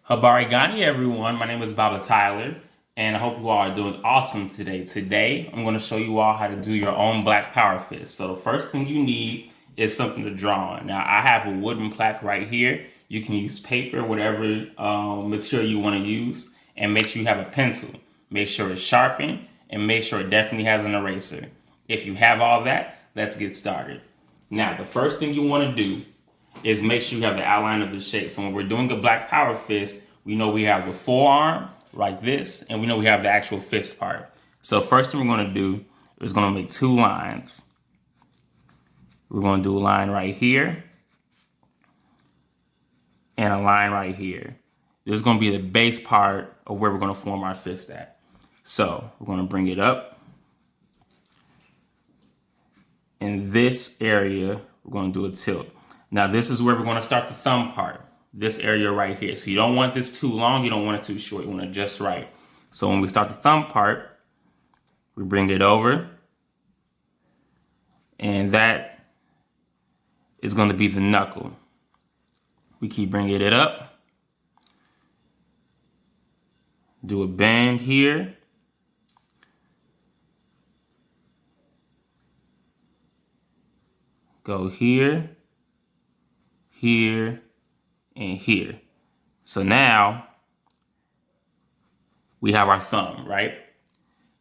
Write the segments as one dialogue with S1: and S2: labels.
S1: Habarigani, everyone. My name is Baba Tyler, and I hope you all are doing awesome today. Today, I'm going to show you all how to do your own black power fist. So the first thing you need is something to draw on. Now, I have a wooden plaque right here. You can use paper, whatever material you want to use, and make sure you have a pencil. Make sure it's sharpened, and make sure it definitely has an eraser. If you have all that, let's get started. Now, the first thing you want to do is make sure you have the outline of the shape. So when we're doing a black power fist, we know we have the forearm like this, and we know we have the actual fist part. So first thing we're going to do is going to make two lines. We're going to do a line right here and a line right here. This is going to be the base part of where we're going to form our fist at. So we're going to bring it up. In this area, we're going to do a tilt. Now this is where we're going to start the thumb part. This area right here. So you don't want this too long. You don't want it too short. You want it just right. So when we start the thumb part, we bring it over. And that is going to be the knuckle. We keep bringing it up. Do a bend here. Go here, here, and here. So now we have our thumb, right?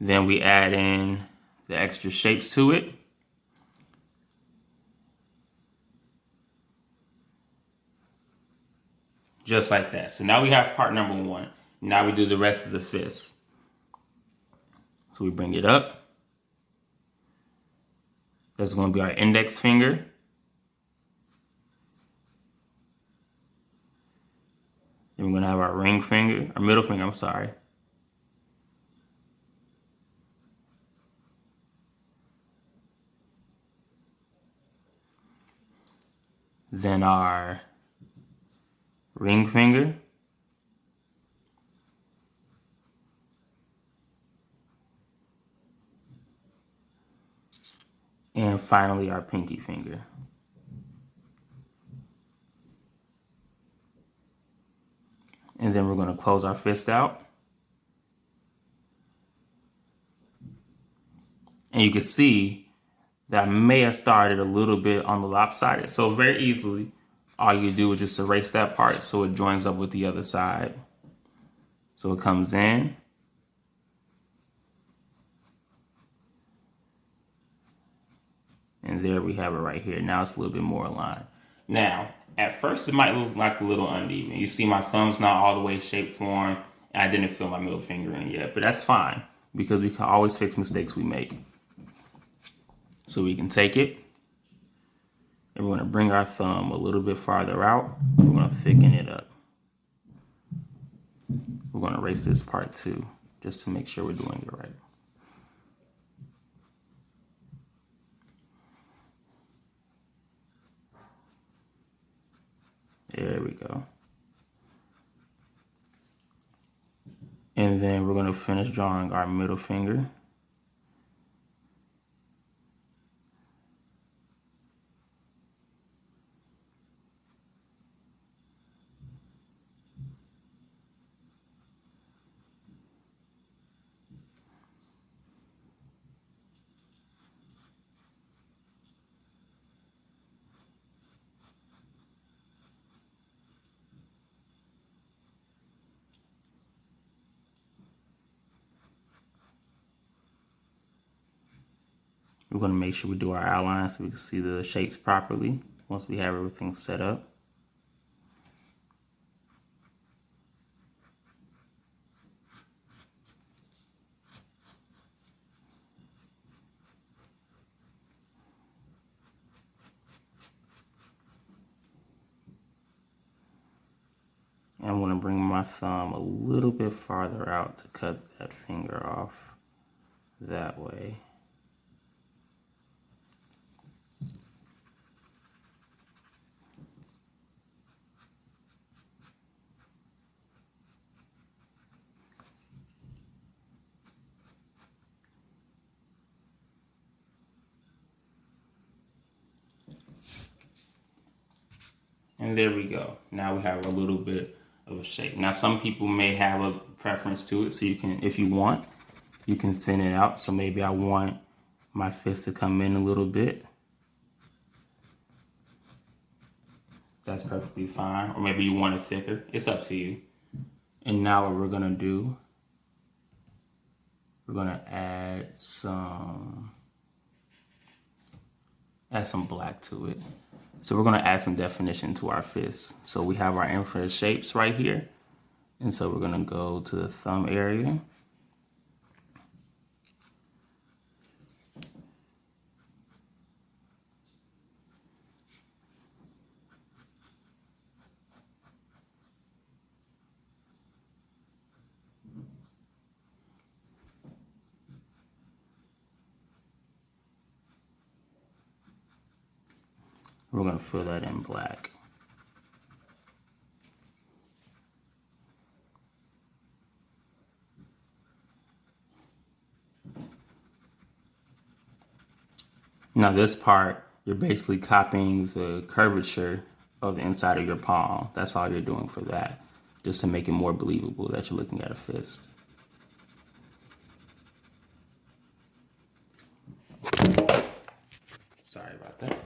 S1: Then we add in the extra shapes to it. Just like that. So now we have part number one. Now we do the rest of the fist. So we bring it up. That's going to be our index finger. Then we're going to have our ring finger, our middle finger, I'm sorry. Then our ring finger. And finally, our pinky finger. And then we're going to close our fist out. And you can see that I may have started a little bit on the lopsided. So very easily, all you do is just erase that part so it joins up with the other side. So it comes in. And there we have it right here. Now it's a little bit more aligned. Now, at first it might look like a little uneven. You see my thumb's not all the way shape formed, and I didn't fill my middle finger in yet, but that's fine because we can always fix mistakes we make. So we can take it, and we're gonna bring our thumb a little bit farther out. We're gonna thicken it up. We're gonna erase this part too, just to make sure we're doing it right. There we go. And then we're going to finish drawing our middle finger. We're going to make sure we do our outline so we can see the shapes properly once we have everything set up. And I'm going to bring my thumb a little bit farther out to cut that finger off that way. And there we go. Now we have a little bit of a shape. Now, some people may have a preference to it, so you can, if you want, you can thin it out. So maybe I want my fist to come in a little bit. That's perfectly fine. Or maybe you want it thicker. It's up to you. And now what we're gonna do, we're gonna add some black to it. So we're gonna add some definition to our fist. So we have our infinite shapes right here. And so we're gonna go to the thumb area. We're gonna fill that in black. Now this part, you're basically copying the curvature of the inside of your palm. That's all you're doing for that, just to make it more believable that you're looking at a fist. Sorry about that.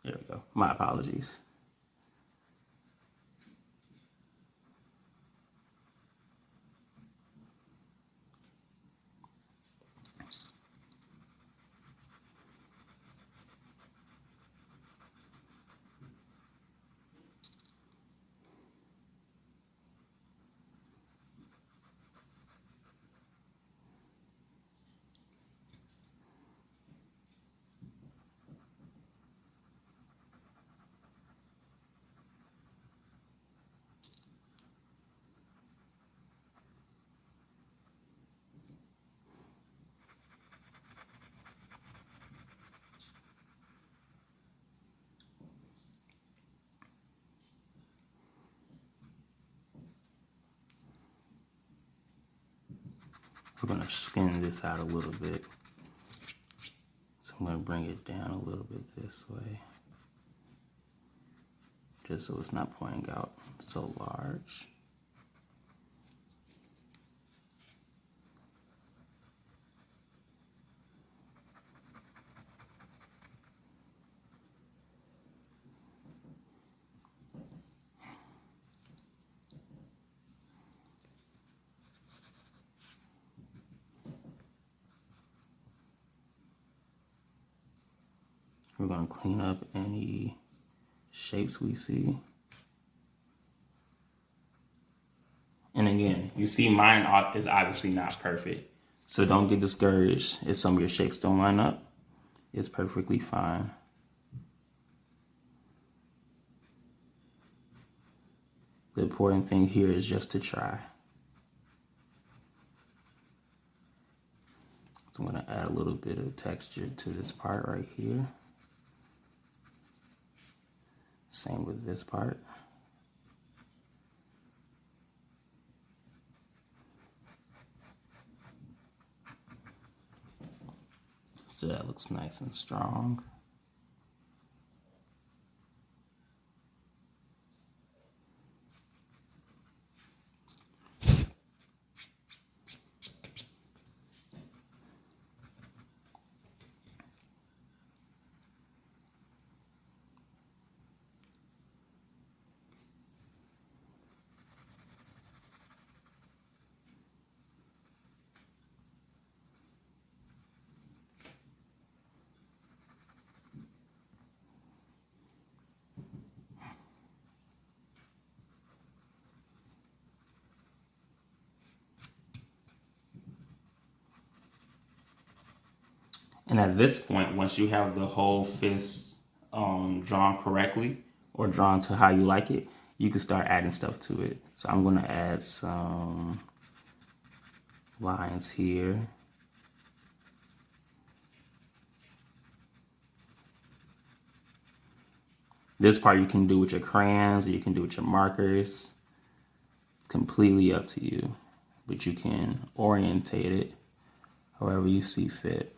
S1: There we go. My apologies. We're gonna skin this out a little bit. So I'm gonna bring it down a little bit this way, just so it's not pointing out so large. We're gonna clean up any shapes we see. And again, you see mine is obviously not perfect. So don't get discouraged if some of your shapes don't line up. It's perfectly fine. The important thing here is just to try. So I'm gonna add a little bit of texture to this part right here. Same with this part. So that looks nice and strong. And at this point, once you have the whole fist drawn correctly or drawn to how you like it, you can start adding stuff to it. So I'm gonna add some lines here. This part you can do with your crayons or you can do with your markers. It's completely up to you, but you can orientate it however you see fit.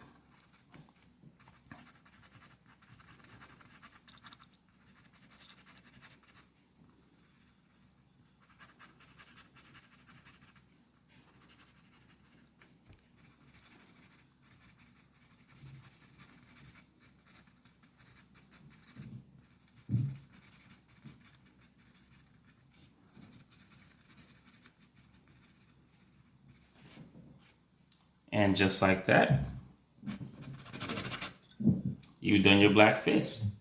S1: And just like that, you've done your black fist.